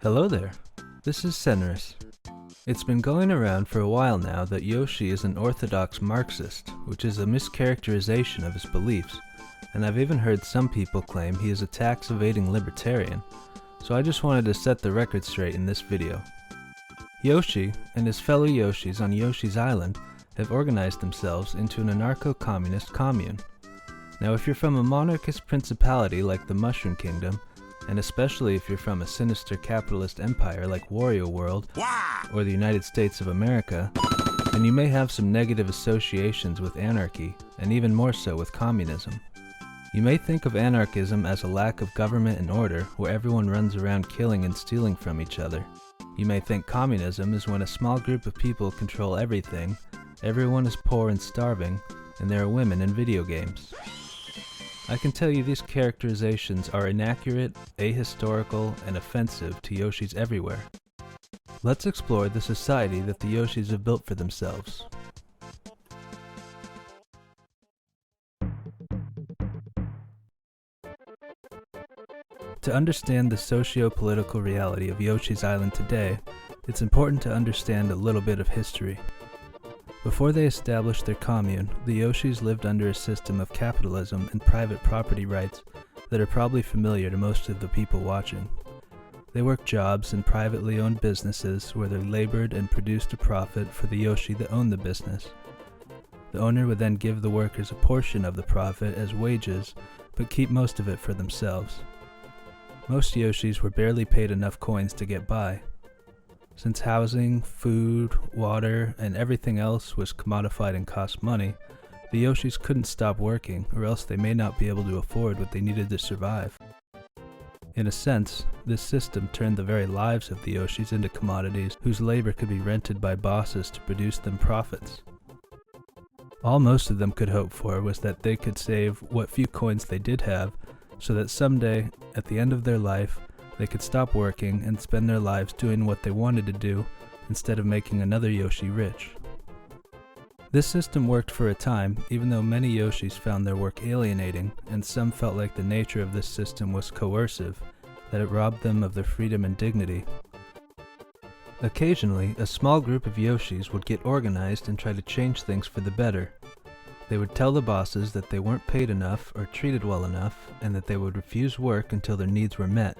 Hello there, this is Senris. It's been going around for a while now that Yoshi is an orthodox Marxist, which is a mischaracterization of his beliefs, and I've even heard some people claim he is a tax-evading libertarian, so I just wanted to set the record straight in this video. Yoshi and his fellow Yoshis on Yoshi's Island have organized themselves into an anarcho-communist commune. Now if you're from a monarchist principality like the Mushroom Kingdom, and especially if you're from a sinister capitalist empire like Wario World or the United States of America, then you may have some negative associations with anarchy, and even more so with communism. You may think of anarchism as a lack of government and order where everyone runs around killing and stealing from each other. You may think communism is when a small group of people control everything, everyone is poor and starving, and there are women in video games. I can tell you these characterizations are inaccurate, ahistorical, and offensive to Yoshis everywhere. Let's explore the society that the Yoshis have built for themselves. To understand the socio-political reality of Yoshi's Island today, it's important to understand a little bit of history. Before they established their commune, the Yoshis lived under a system of capitalism and private property rights that are probably familiar to most of the people watching. They worked jobs in privately owned businesses where they labored and produced a profit for the Yoshi that owned the business. The owner would then give the workers a portion of the profit as wages, but keep most of it for themselves. Most Yoshis were barely paid enough coins to get by. Since housing, food, water, and everything else was commodified and cost money, the Yoshis couldn't stop working, or else they may not be able to afford what they needed to survive. In a sense, this system turned the very lives of the Yoshis into commodities whose labor could be rented by bosses to produce them profits. All most of them could hope for was that they could save what few coins they did have, so that someday, at the end of their life, they could stop working and spend their lives doing what they wanted to do instead of making another Yoshi rich. This system worked for a time, even though many Yoshis found their work alienating, and some felt like the nature of this system was coercive, that it robbed them of their freedom and dignity. Occasionally, a small group of Yoshis would get organized and try to change things for the better. They would tell the bosses that they weren't paid enough or treated well enough, and that they would refuse work until their needs were met.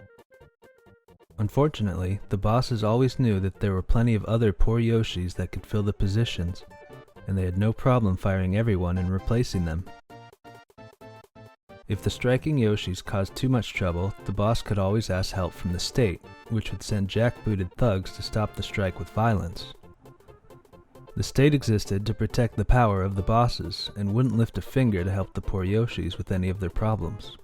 Unfortunately, the bosses always knew that there were plenty of other poor Yoshis that could fill the positions, and they had no problem firing everyone and replacing them. If the striking Yoshis caused too much trouble, the boss could always ask help from the state, which would send jackbooted thugs to stop the strike with violence. The state existed to protect the power of the bosses, and wouldn't lift a finger to help the poor Yoshis with any of their problems.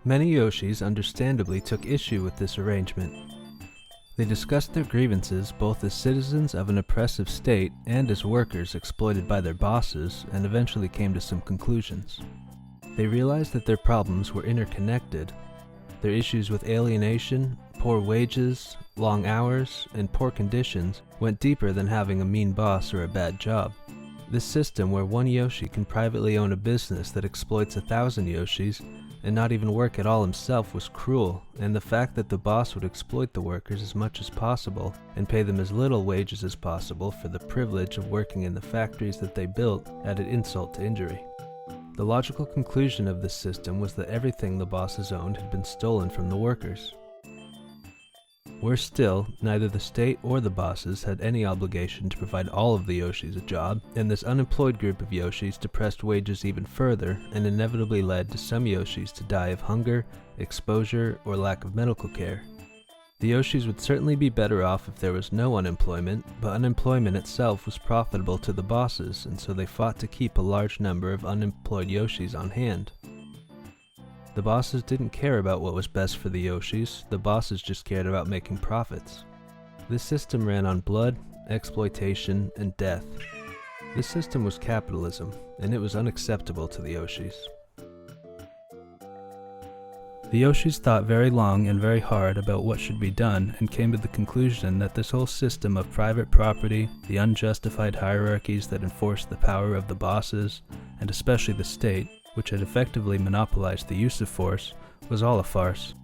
Many Yoshis understandably took issue with this arrangement. They discussed their grievances both as citizens of an oppressive state and as workers exploited by their bosses, and eventually came to some conclusions. They realized that their problems were interconnected. Their issues with alienation, poor wages, long hours, and poor conditions went deeper than having a mean boss or a bad job. This system where one Yoshi can privately own a business that exploits 1,000 Yoshis and not even work at all himself was cruel, and the fact that the boss would exploit the workers as much as possible and pay them as little wages as possible for the privilege of working in the factories that they built added insult to injury. The logical conclusion of this system was that everything the bosses owned had been stolen from the workers. Worse still, neither the state or the bosses had any obligation to provide all of the Yoshis a job, and this unemployed group of Yoshis depressed wages even further and inevitably led to some Yoshis to die of hunger, exposure, or lack of medical care. The Yoshis would certainly be better off if there was no unemployment, but unemployment itself was profitable to the bosses, and so they fought to keep a large number of unemployed Yoshis on hand. The bosses didn't care about what was best for the Yoshis, the bosses just cared about making profits. This system ran on blood, exploitation, and death. This system was capitalism, and it was unacceptable to the Yoshis. The Yoshis thought very long and very hard about what should be done and came to the conclusion that this whole system of private property, the unjustified hierarchies that enforced the power of the bosses, and especially the state, which had effectively monopolized the use of force, was all a farce.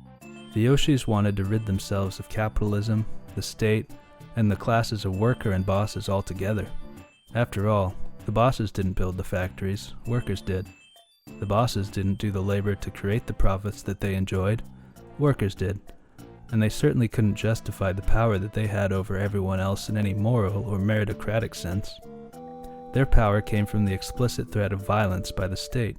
The Yoshis wanted to rid themselves of capitalism, the state, and the classes of worker and bosses altogether. After all, the bosses didn't build the factories, workers did. The bosses didn't do the labor to create the profits that they enjoyed, workers did. And they certainly couldn't justify the power that they had over everyone else in any moral or meritocratic sense. Their power came from the explicit threat of violence by the state.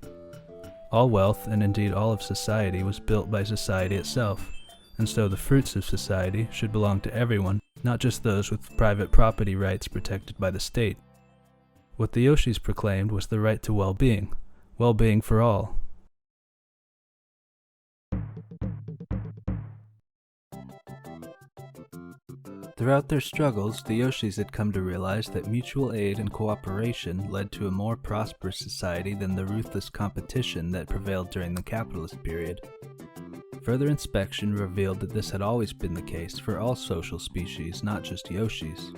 All wealth, and indeed all of society, was built by society itself, and so the fruits of society should belong to everyone, not just those with private property rights protected by the state. What the Yoshis proclaimed was the right to well-being for all. Throughout their struggles, the Yoshis had come to realize that mutual aid and cooperation led to a more prosperous society than the ruthless competition that prevailed during the capitalist period. Further inspection revealed that this had always been the case for all social species, not just Yoshis.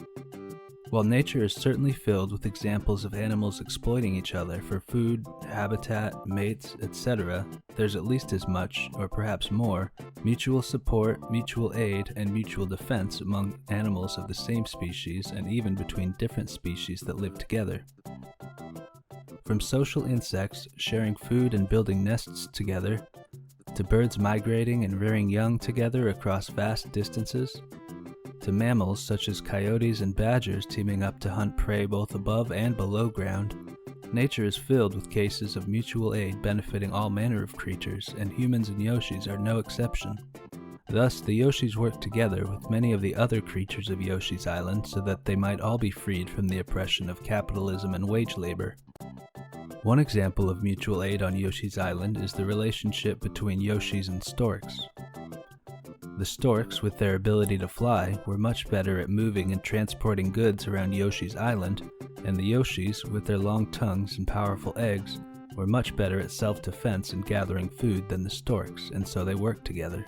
While nature is certainly filled with examples of animals exploiting each other for food, habitat, mates, etc., there's at least as much, or perhaps more, mutual support, mutual aid, and mutual defense among animals of the same species and even between different species that live together. From social insects sharing food and building nests together, to birds migrating and rearing young together across vast distances, to mammals such as coyotes and badgers teaming up to hunt prey both above and below ground, nature is filled with cases of mutual aid benefiting all manner of creatures, and humans and Yoshis are no exception. Thus, the Yoshis work together with many of the other creatures of Yoshi's Island so that they might all be freed from the oppression of capitalism and wage labor. One example of mutual aid on Yoshi's Island is the relationship between Yoshis and storks. The storks, with their ability to fly, were much better at moving and transporting goods around Yoshi's Island, and the Yoshis, with their long tongues and powerful eggs, were much better at self-defense and gathering food than the storks, and so they worked together.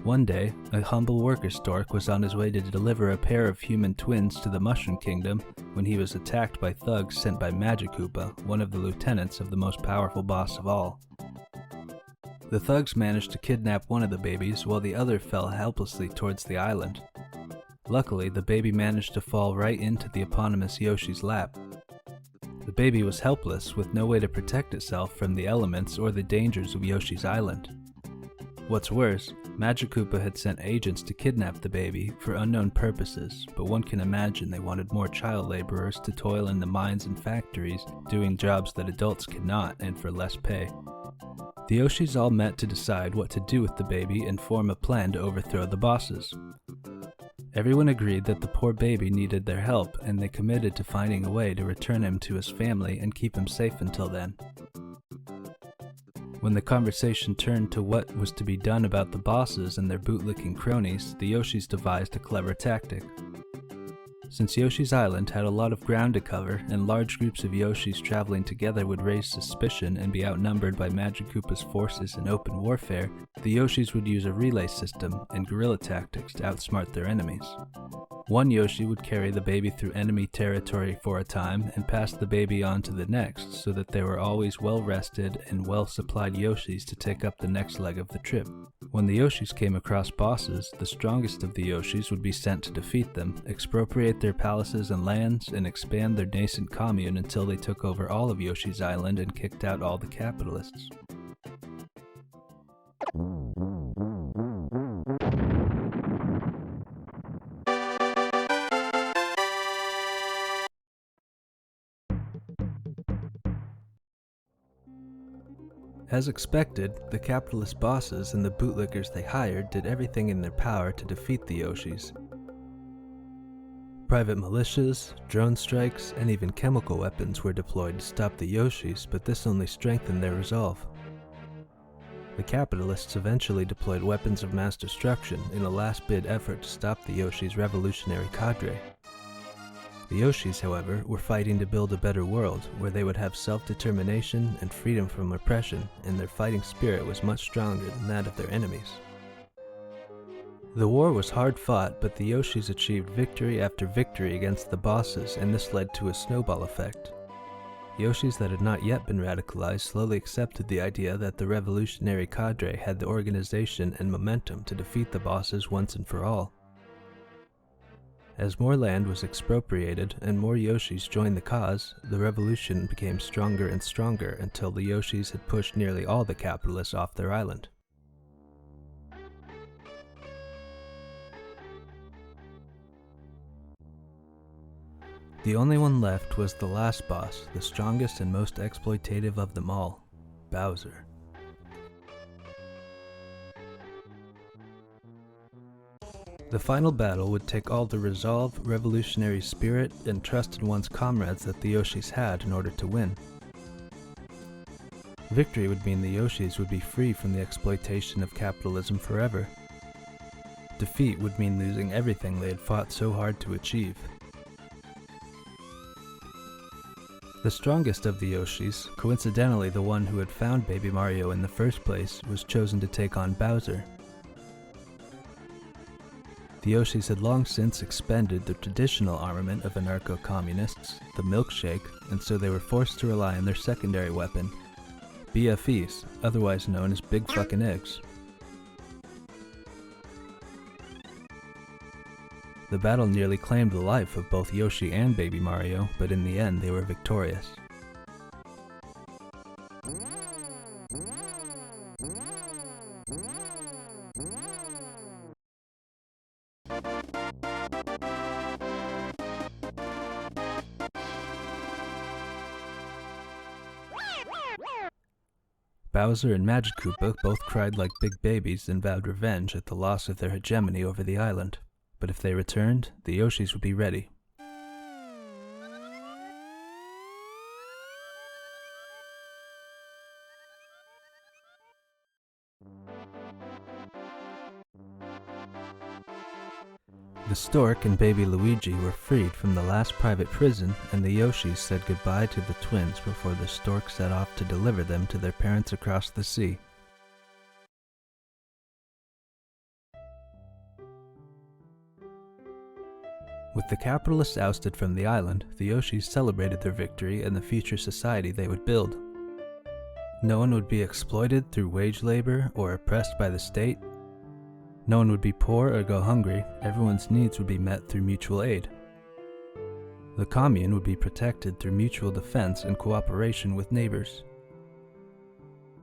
One day, a humble worker stork was on his way to deliver a pair of human twins to the Mushroom Kingdom when he was attacked by thugs sent by Anarcopac, one of the lieutenants of the most powerful boss of all. The thugs managed to kidnap one of the babies while the other fell helplessly towards the island. Luckily, the baby managed to fall right into the eponymous Yoshi's lap. The baby was helpless, with no way to protect itself from the elements or the dangers of Yoshi's Island. What's worse, Anarcopac had sent agents to kidnap the baby for unknown purposes, but one can imagine they wanted more child laborers to toil in the mines and factories, doing jobs that adults cannot and for less pay. The Yoshis all met to decide what to do with the baby and form a plan to overthrow the bosses. Everyone agreed that the poor baby needed their help, and they committed to finding a way to return him to his family and keep him safe until then. When the conversation turned to what was to be done about the bosses and their bootlicking cronies, the Yoshis devised a clever tactic. Since Yoshi's Island had a lot of ground to cover, and large groups of Yoshis traveling together would raise suspicion and be outnumbered by Anarcopac's forces in open warfare, the Yoshis would use a relay system and guerrilla tactics to outsmart their enemies. One Yoshi would carry the baby through enemy territory for a time and pass the baby on to the next, so that there were always well-rested and well-supplied Yoshis to take up the next leg of the trip. When the Yoshis came across bosses, the strongest of the Yoshis would be sent to defeat them, expropriate their palaces and lands, and expand their nascent commune until they took over all of Yoshi's Island and kicked out all the capitalists. As expected, the capitalist bosses and the bootlickers they hired did everything in their power to defeat the Yoshis. Private militias, drone strikes, and even chemical weapons were deployed to stop the Yoshis, but this only strengthened their resolve. The capitalists eventually deployed weapons of mass destruction in a last-bid effort to stop the Yoshis' revolutionary cadre. The Yoshis, however, were fighting to build a better world, where they would have self-determination and freedom from oppression, and their fighting spirit was much stronger than that of their enemies. The war was hard fought, but the Yoshis achieved victory after victory against the bosses, and this led to a snowball effect. Yoshis that had not yet been radicalized slowly accepted the idea that the revolutionary cadre had the organization and momentum to defeat the bosses once and for all. As more land was expropriated and more Yoshis joined the cause, the revolution became stronger and stronger until the Yoshis had pushed nearly all the capitalists off their island. The only one left was the last boss, the strongest and most exploitative of them all, Bowser. The final battle would take all the resolve, revolutionary spirit, and trust in one's comrades that the Yoshis had in order to win. Victory would mean the Yoshis would be free from the exploitation of capitalism forever. Defeat would mean losing everything they had fought so hard to achieve. The strongest of the Yoshis, coincidentally the one who had found Baby Mario in the first place, was chosen to take on Bowser. The Yoshis had long since expended the traditional armament of anarcho-communists, the milkshake, and so they were forced to rely on their secondary weapon, BFEs, otherwise known as Big Fucking Eggs. The battle nearly claimed the life of both Yoshi and Baby Mario, but in the end they were victorious. Bowser and Magikoopa both cried like big babies and vowed revenge at the loss of their hegemony over the island. But if they returned, the Yoshis would be ready. The stork and baby Luigi were freed from the last private prison, and the Yoshis said goodbye to the twins before the stork set off to deliver them to their parents across the sea. With the capitalists ousted from the island, the Yoshis celebrated their victory and the future society they would build. No one would be exploited through wage labor or oppressed by the state. No one would be poor or go hungry. Everyone's needs would be met through mutual aid. The commune would be protected through mutual defense and cooperation with neighbors.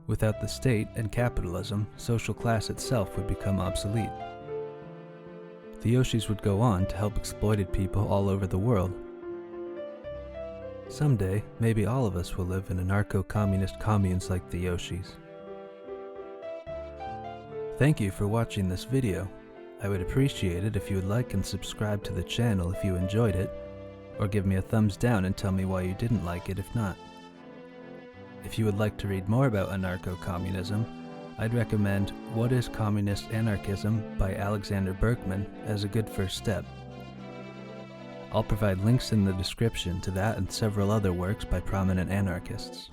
Without the state and capitalism, social class itself would become obsolete. The Yoshis would go on to help exploited people all over the world. Someday, maybe all of us will live in anarcho-communist communes like the Yoshis. Thank you for watching this video. I would appreciate it if you would like and subscribe to the channel if you enjoyed it, or give me a thumbs down and tell me why you didn't like it if not. If you would like to read more about anarcho-communism, I'd recommend What is Communist Anarchism by Alexander Berkman as a good first step. I'll provide links in the description to that and several other works by prominent anarchists.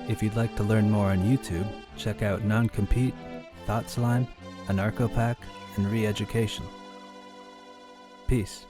If you'd like to learn more on YouTube, check out NonCompete, Thought Slime, Anarcopac, and Re-Education. Peace.